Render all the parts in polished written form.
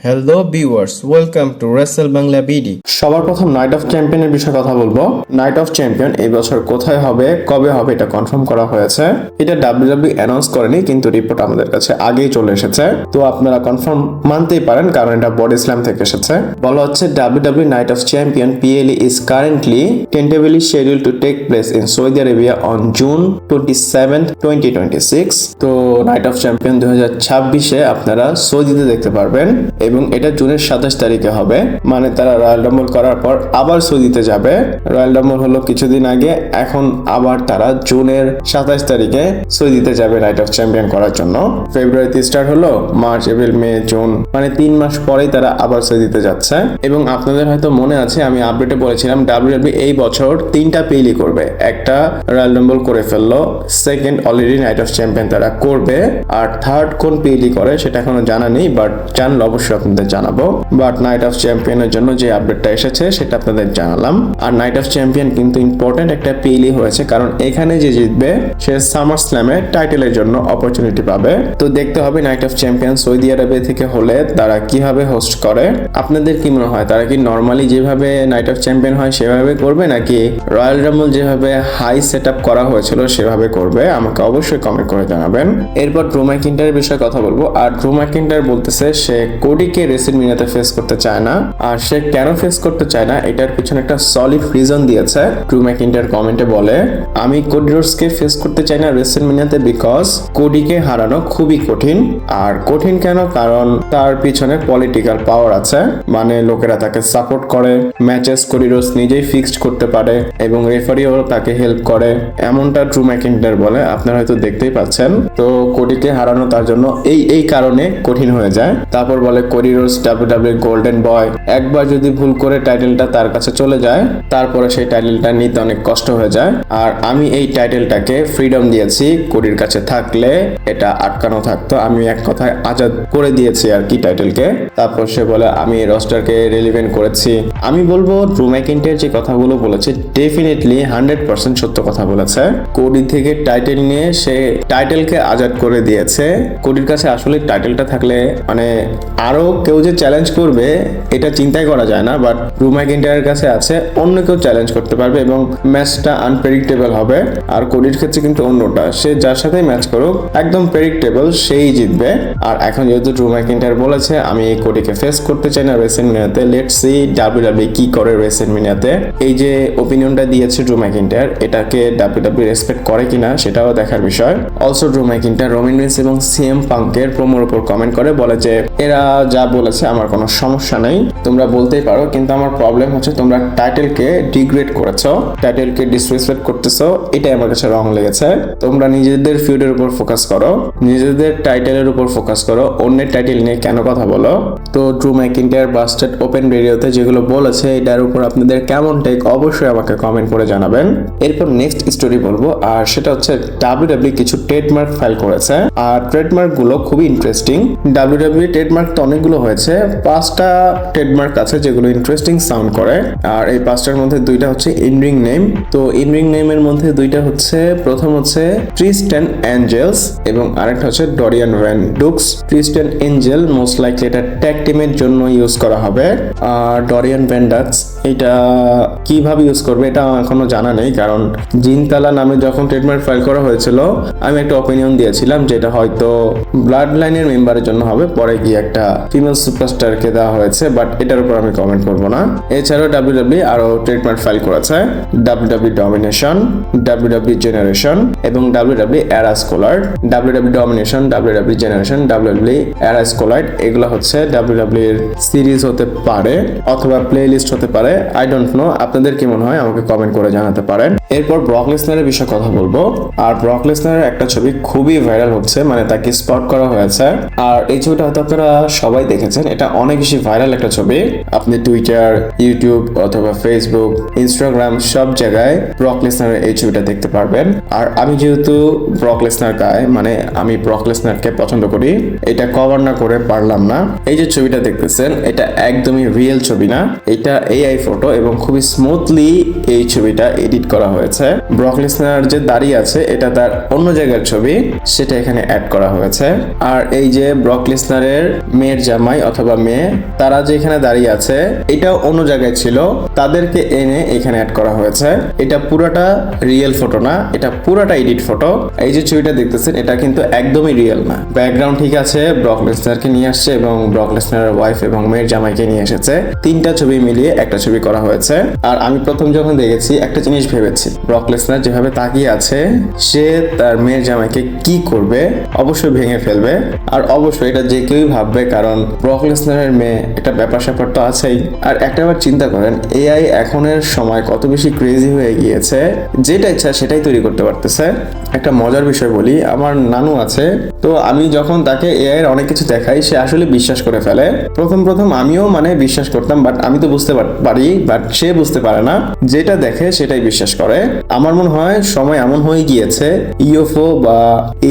Hello viewers, welcome to Rachel Bangla BD. সবার প্রথম night of চ্যাম্পিয়নের বিষয়ে কথা বলবো। নাইট অফ চ্যাম্পিয়ন এই বছর কোথায় হবে, কবে হবে এটা কনফার্ম করা হয়েছে। এটা ডাব্লিউডাব্লিউ অ্যানাউন্স করেনি, কিন্তু রিপোর্ট আমাদের কাছে আগেই চলে এসেছে, তো আপনারা কনফার্ম মানতেই পারেন কারণ এটা বডি স্ল্যাম থেকে এসেছে। বলা হচ্ছে WW night of champion PLE is currently tentatively scheduled to take place in Saudi Arabia on June 27, 2026। তো নাইট অফ চ্যাম্পিয়ন 2026-এ আপনারা সৌদিতে দেখতে পারবেন এবং এটা জুনের 27 তারিখে হবে। মানে তারা রয়্যাল রাম্বল করার পর আবার সৌদিতে যাবে। রয়্যাল রাম্বল হলো কিছুদিন আগে, এখন আবার তারা জুনের 27 তারিখে সৌদিতে যাবে নাইট অফ চ্যাম্পিয়ন করার জন্য। ফেব্রুয়ারিতে স্টার্ট হলো, মার্চ, এপ্রিল, মে, জুন, মানে 3 মাস পরেই তারা আবার সৌদিতে যাচ্ছে। এবং আপনাদের হয়তো মনে আছে আমি আপডেটে বলেছিলাম ডাব্লিউডাব্লিউ এই বছর 3টা PLE করবে। একটা রয়্যাল রাম্বল করে ফেললো, second already night of champion তারা করবে, আর থার্ড কোন PLE করে সেটা এখনো জানা নেই, বাট জানলে অবশ্যই আপনাদের জানাবো। বাট নাইট অফ চ্যাম্পিয়নের জন্য যে আপডেটটা এসেছে সেটা আপনাদের জানালাম। আর নাইট অফ চ্যাম্পিয়ন কিন্তু ইম্পর্টেন্ট একটা PLE হয়েছে, কারণ এখানে যে জিতবে সে সামার স্ল্যামে টাইটেলের জন্য অপরচুনিটি পাবে। তো দেখতে হবে নাইট অফ চ্যাম্পিয়ন সৌদি আরবে থেকে হলে তারা কিভাবে হোস্ট করে। আপনাদের কি মনে হয়, তারা কি নর্মালি যেভাবে নাইট অফ চ্যাম্পিয়ন হয় সেভাবে করবে, নাকি রয়্যাল রাম্বল যেভাবে হাই সেট আপ করা হয়েছিল সেভাবে করবে? আমাকে অবশ্যই কমেন্ট করে জানাবেন। এরপর ড্রু ম্যাকইন্টারের বিষয়ে কথা বলবো। আর ড্রু ম্যাকইন্টার বলতেছে সে কোডিকে রেসলম্যানিয়াতে ফেস করতে চায় না। আর সে কেন ফেস করতে চায় না এটার পিছনে একটা সলিড রিজন দিয়েছে। ড্রু ম্যাকইন্টার কমেন্টে বলে, আমি কোডি রোডসকে ফেস করতে চাই না রেসলম্যানিয়াতে বিকজ কোডিকে হারানো খুবই কঠিন। আর কঠিন কেন? কারণ তার পিছনে পলিটিক্যাল পাওয়ার আছে, মানে লোকেরা তাকে সাপোর্ট করে, ম্যাচেস কোডি রোডস নিজেই ফিক্সড করতে পারে এবং রেফারিও তাকে হেল্প করে, এমনটা ড্রু ম্যাকইন্টার বলে। আপনারা হয়তো দেখতেই পাচ্ছেন। তো কোডিকে হারানো তার জন্য এই কারণে কঠিন হয়ে যায়। তারপর বলে Cody Rhodes W W golden boy, একবার যদি ভুল করে টাইটেলটা তার কাছে চলে যায় তারপরে সেই টাইটেলটা নিতে অনেক কষ্ট হয়ে যায়। আর আমি এই টাইটেলটাকে ফ্রিডম দিয়েছি, কোডির কাছে থাকলে এটা আটকানো থাকতো, আমি এক কথায় আজাদ করে দিয়েছি আর কি টাইটেলকে। তারপর সে বলে আমি রস্টারকে রিলিভেন্ট করেছি। আমি বলবো ড্রু ম্যাকইন্টার যে কথাগুলো বলেছে ডেফিনেটলি 100% সত্য কথা বলেছে। কোডি থেকে টাইটেল নিয়ে সে টাইটেলকে আজাদ করে দিয়েছে। কোডির কাছে আসলে টাইটেলটা থাকলে মানে আরো কেউ যে চ্যালেঞ্জ করবে এটা চিন্তাই করা যায় না, বাট ড্রু ম্যাকইন্টারের কাছে আছে অন্য কেউ চ্যালেঞ্জ করতে পারবে এবং ম্যাচটা আনপ্রেডিক্টেবল হবে। আর কোডির ক্ষেত্রে কিন্তু অন্যটা, সে যার সাথেই ম্যাচ করুক একদম প্রেডিক্টেবল সেই জিতবে। আর এখন যেহেতু ড্রু ম্যাকইন্টার বলেছে আমি কোডিকে ফেস করতে চাই না রেসলম্যানিয়াতে, লেটস সি ডাব্লিউডাব্লিউ কি করে রেসলম্যানিয়াতে। এই যে ওপিনিয়নটা দিয়েছে ড্রু ম্যাকইন্টার, এটাকে ডাব্লিউডাব্লিউ রেসপেক্ট করে কিনা সেটাও দেখার বিষয়। অলসো ড্রু ম্যাকইন্টার রোমান রিন্স এবং CM পাঙ্কের প্রোমোর উপর কমেন্ট করে বলে যে এরা যা বলেছে আমার কোনো সমস্যা নেই, তোমরা বলতেই পারো, কিন্তু আমার প্রবলেম হচ্ছে তোমরা টাইটেলকে ডিগ্রেড করেছো, টাইটেলকে ডিসরেসপেক্ট করতেছো, এটাই আমার কাছে রং লেগেছে। তোমরা নিজেদের ফিউডের উপর ফোকাস করো, নিজেদের টাইটেলের উপর ফোকাস করো, অন্যের টাইটেল নিয়ে কেন কথা বলো? তো ড্রু ম্যাকইন্টার বাস্টেড ওপেন রেডিওতে যেগুলো বলেছে এটার উপর আপনাদের কেমন টেক অবশ্যই আমাকে কমেন্ট করে জানাবেন। এরপর নেক্সট স্টোরি বলবো, আর সেটা হচ্ছে ডাব্লিউডাব্লিউ কিছু ট্রেডমার্ক ফাইল করেছে। আর ট্রেডমার্ক গুলো খুবই ইন্টারেস্টিং। ডাব্লিউডাব্লিউ ট্রেডমার্ক তো অনেকগুলো হয়েছে, 5টা ট্রেডমার্ক আছে যেগুলো ইন্টারেস্টিং সাউন্ড করে। আর এই 5টার মধ্যে 2টা হচ্ছে ইনরিং নেম। তো ইনরিং নেমের মধ্যে 2টা হচ্ছে, প্রথম হচ্ছে ট্রিস্টেন অ্যাঞ্জেলস এবং আরেকটা হচ্ছে ডরিয়ান ভ্যান ডুক্স। ট্রিস্টেন এঞ্জেল মোস্ট লাইকলি এটা ট্যাগ টিমের জন্য ইউজ করা হবে। আর ডরিয়ান ভ্যান ডাক্স এটা কিভাবে ইউজ করবে এটা এখনো জানা নেই, কারণ জিনতালা নামে যখন ট্রেডমার্ক ফাইল করা হয়েছিল আমি একটা অপিনিয়ন দিয়েছিলাম যে এটা হয়তো ব্লাড লাইনের মেম্বারের জন্য হবে, পরে গিয়ে একটা ফিমেল সুপারস্টারকে দেওয়া হয়েছে, বাট এটার উপর আমি কমেন্ট করবো না। এছাড়াও ডাব্লিউডাব্লিউ আরো ট্রেডমার্ক ফাইল করেছে ডাব্লিউডাব্লিউ ডমিনেশন, ডাব্লিউডাব্লিউ জেনারেশন এবং ডাব্লিউডাব্লিউ এরা স্কলার্ড। WWE domination, WWE generation, WWE এরা স্কলার্ড এগুলো হচ্ছে ডাব্লিউডাব্লিউ এর সিরিজ হতে পারে অথবা প্লে লিস্ট হতে পারে, আই ডোন্ট নো। আপনাদের কি মনে হয় আমাকে কমেন্ট করে জানাতে পারেন। এরপর ব্রক লেসনারের বিষয়ে কথা বলবো। আর ব্রক লেসনারের একটা ছবি খুবই ভাইরাল হচ্ছে, মানে তাকে স্পট করা হয়েছে। আর এই ছবিটা হয়তো আপনারা সবাই দেখেছেন, এটা অনেক বেশি ভাইরাল একটা ছবি। আপনি টুইটার, ইউটিউব অথবা ফেসবুক, ইনস্টাগ্রাম সব জায়গায় ব্রক লেসনারের এই ছবিটা দেখতে পারবেন। আর আমি যেহেতু ব্রক লেসনার গায়, মানে আমি ব্রক লেসনারকে পছন্দ করি, এটা কভার না করে পারলাম না। এই যে ছবিটা দেখতেছেন এটা একদমই রিয়েল ছবি না, এটা AI ফটো এবং খুবই স্মুথলি এই ছবিটা এডিট করা হয়েছে। ব্রক লেসনার যে দাঁড়িয়ে আছে এটা তার অন্য জায়গার ছবি, সেটা এখানে অ্যাড করা হয়েছে। আর এই যে ব্রক লেসনারের মেয়ের জামাই অথবা মেয়ে, তারা যে এখানে দাঁড়িয়ে আছে এটাও অন্য জায়গায় ছিল, তাদেরকে এনে এখানে অ্যাড করা হয়েছে। এটা পুরোটা রিয়েল ফটো না, এটা পুরোটা এডিট ফটো। এই যে ছবিটা দেখতেছেন এটা কিন্তু একদমই রিয়েল না। ব্যাকগ্রাউন্ড ঠিক আছে, ব্রক লেসনারকে নিয়ে আসছে এবং ব্রক লেসনারের ওয়াইফ এবং মেয়ের জামাইকে নিয়ে এসেছে। তিনটা ছবি মিলিয়ে একটা ছবি করা হয়েছে। আর আমি প্রথম যখন দেখেছি একটা জিনিস ভেবেছি, ব্রক লেসনার যেভাবে তাকিয়ে আছে সে তার মেয়ের জামাইকে কি করবে, অবশ্যই ভেঙে ফেলবে। আর অবশ্যই এটা যে কেউই ভাববে, কারণ ব্রক লেসনারের মেয়ে একটা ব্যাপার স্যাপার তো আছেই। আর একটা বার চিন্তা করেন, এআই এখনের সময় কত বেশি ক্রেজি হয়ে গিয়েছে, যেটা ইচ্ছা সেটাই তৈরি করতে পারতেছে। একটা মজার বিষয় বলি, আমার নানু আছে, তো আমি যখন তাকে এআই এর অনেক কিছু দেখাই সে আসলে বিশ্বাস করে ফেলে। প্রথম আমিও মানে বিশ্বাস করতাম, বাট আমি তো বুঝতে পারি, বাট সে বুঝতে পারে না, যেটা দেখে সেটাই বিশ্বাস করে। আমার মনে হয় সময় এমন হয়ে গিয়েছে, ইউএফও বা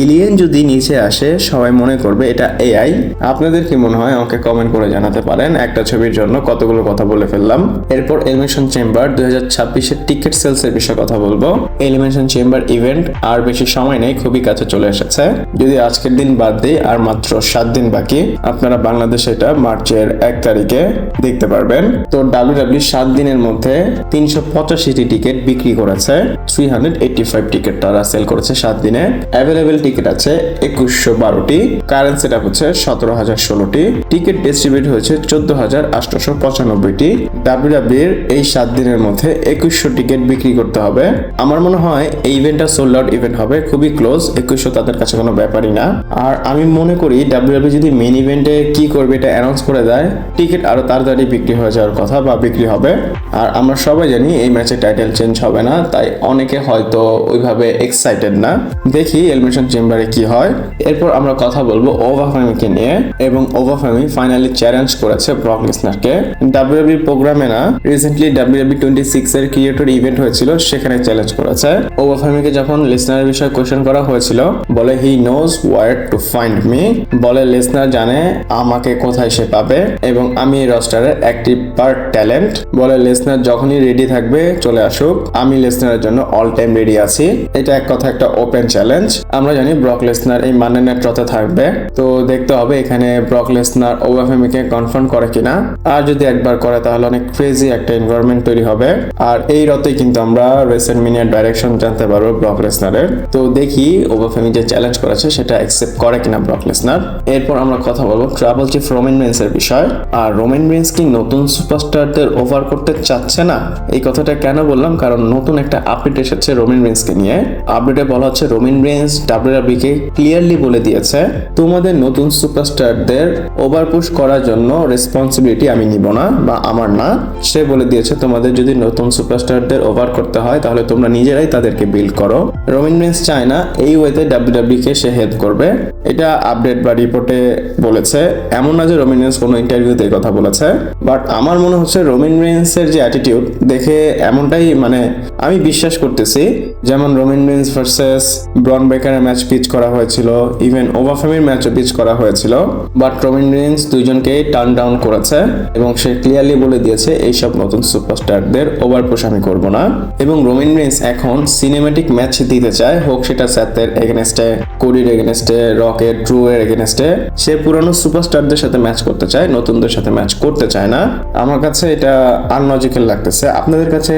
এলিয়েন যদি নিচে আসে সবাই মনে করবে এটা এআই। আপনাদের কি মনে হয় আমাকে কমেন্ট করে জানাতে পারেন। একটা ছবির জন্য কতগুলো কথা বলে ফেললাম। এরপর এলিমিনেশন চেম্বার 2026-এর টিকিট সেলস এর বিষয়ে কথা বলবো। এলিমিনেশন চেম্বার ইভেন্ট আর বেশি সময় নেই, খুবই কাছে চলে এসেছে। যদি আজকের দিন বাদ দিই আর মাত্র 7 দিন বাকি। আপনারা বাংলাদেশে এটা মার্চের 1 তারিখে দেখতে পারবেন। তো ডাব্লিউডাব্লিউ 7 দিনের মধ্যে 385টি টিকিট বিক্রি করেছে। 385 টিকিট তারা সেল করেছে 7 দিনে। অ্যাভেলেবেল টিকিট আছে 2112টি। কারেন্ট সেটআপ হচ্ছে 17016টি। টিকিট ডিস্ট্রিবিউট হয়েছে 14895টি। ডাব্লিউডাব্লিউ এর এই 7 দিনের মধ্যে 2100 টিকিট বিক্রি করতে হবে। আমার মনে হয় এই ইভেন্টটা সোল্ড আউট ইভেন্ট হবে, খুবই ক্লোজ। 2100 তাদের কাছে কোনো ব্যাপারই না। আর আমি মনে করি ডাব্লিউডাব্লিউ যদি মেইন ইভেন্টে কি করবে এটা অ্যানাউন্স করে দেয়, টিকিট আরো তাড়াতাড়ি বিক্রি হয়ে যাওয়ার কথা বা বিক্রি হবে। আর আমরা সবাই জানি এই ম্যাচে টাইটেল চেঞ্জ হবে না, তাই অনেকে হয়তো ওইভাবে এক্সাইটেড না। দেখি এলিমিনেশন চেম্বারে কি হয়। এরপর আমরা কথা বলবো ওভাফেমিকে নিয়ে, এবং ওভাফেমি ফাইনালি চ্যালেঞ্জ করেছে ব্রক লেসনারকে। ডাব্লিউডাব্লিউ প্রোগ্রামে না, রিসেন্টলি ডাব্লিউডাব্লিউ 26 এর ক্রিয়েটর ইভেন্ট হয়েছিল, সেখানে চ্যালেঞ্জ করেছে। ওভাফেমিকে যখন লেসনারের বিষয়ে কোশ্চেন করা হয়েছিল, বলে he knows where to find me, বলে লেসনার জানে আমাকে কোথায় সে পাবে এবং আমি এই রস্টারের অ্যাক্টিভ পার্ট ট্যালেন্ট। বলে লেসনার যখনই রেডি থাকবে চলে আসুক, আমি লেসনারের জন্য অল টাইম রেডি আছি। এটা এক কথা একটা ওপেন চ্যালেঞ্জ। আমরা জানি ব্রক লেসনার এই মানডে নাইট রতে থাকবে, তো দেখতে হবে এখানে ব্রক লেসনার ওভাফেমিকে কনফার্ম করে কিনা। আর যদি একবার করে তাহলে অনেক ক্রেজি একটা এনভায়রনমেন্ট তৈরি হবে। আর এই রতে কিন্তু আমরা রেসলম্যানিয়ার ডাইরেকশন জানতে পারবো ব্রক লেসনারের। তো দেখি ওভাফেমি যে চ্যালেঞ্জ করেছে সেটা অ্যাকসেপ্ট করে কিনা ব্রক লেসনার। এরপর আমরা কথা বলবো ট্রাবল চিফ রোমান রেইন্স এর বিষয়। আর রোমান রেইন্স কি নতুন সুপারস্টারদের ওভার করতে চাচ্ছে না? এই কথাটা কেন বললাম, কারণ নতুন একটা আপডেট এসেছে রোমান রেইন্সকে নিয়ে। আপডেটে বলা হচ্ছে রোমান রেইন্স ডাব্লিউডাব্লিউ কে ক্লিয়ারলি বলে দিয়েছে, তোমাদের নতুন সুপারস্টারদের ওভার পুশ করার জন্য রেসপন্সিবিলিটি আমি নিব না বা আমার না। সে বলে দিয়েছে তোমাদের যদি নতুন সুপারস্টারদের ওভার করতে হয় তাহলে তোমরা নিজেরাই তাদেরকে বিল্ড করো। রোমান রেইন্স চায় না এই ওয়েতে ডাব্লিউডাব্লিউ কে সে হেল্প করবে। এটা আপডেট বা রিপোর্টে বলেছে, এমন না যে রোমান রেইন্স কোনো ইন্টারভিউতে এই কথা বলেছে। বাট আমার মনে হচ্ছে রোমান রেইন্স এর যে অ্যাটিটিউড দেখে এমনটাই, মানে আমি বিশ্বাস করতেছি। যেমন রোমান রেইন্স ভার্সেস ব্রন বেকারের ম্যাচ পিচ করা হয়েছিল, ইভেন ওভাফেমির ম্যাচও পিচ করা হয়েছিল, বাট রোমান রেইন্স দুইজনকেই টার্ন ডাউন করেছে এবং সে ক্লিয়ারলি বলে দিয়েছে এইসব নতুন সুপারস্টারদের ওভার পুশ আমি করব না। এবং রোমান রেইন্স এখন সিনেম্যাটিক ম্যাচ দিতে চায়, হোক সেটা স্যাথের এগেনস্টে, কোডির এগেনস্টে, রকের, ড্রু এর এগেনস্টে। সে পুরানো সুপারস্টারদের সাথে ম্যাচ করতে চায়, নতুনদের সাথে ম্যাচ করতে চায় না। আমার কাছে এটা আনলজিক্যাল লাগতেছে। আপনাদের কাছে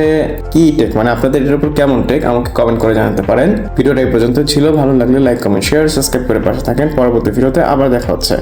কি টেক, মানে আপনাদের এর উপর কেমন টেক আমাকে কমেন্ট করে জানাতে পারেন। ভিডিওটা এই পর্যন্ত ছিল, ভালো লাগলে লাইক, কমেন্ট, শেয়ার, সাবস্ক্রাইব করে পাশে থাকেন। পরবর্তী ভিডিওতে আবার দেখা হচ্ছে।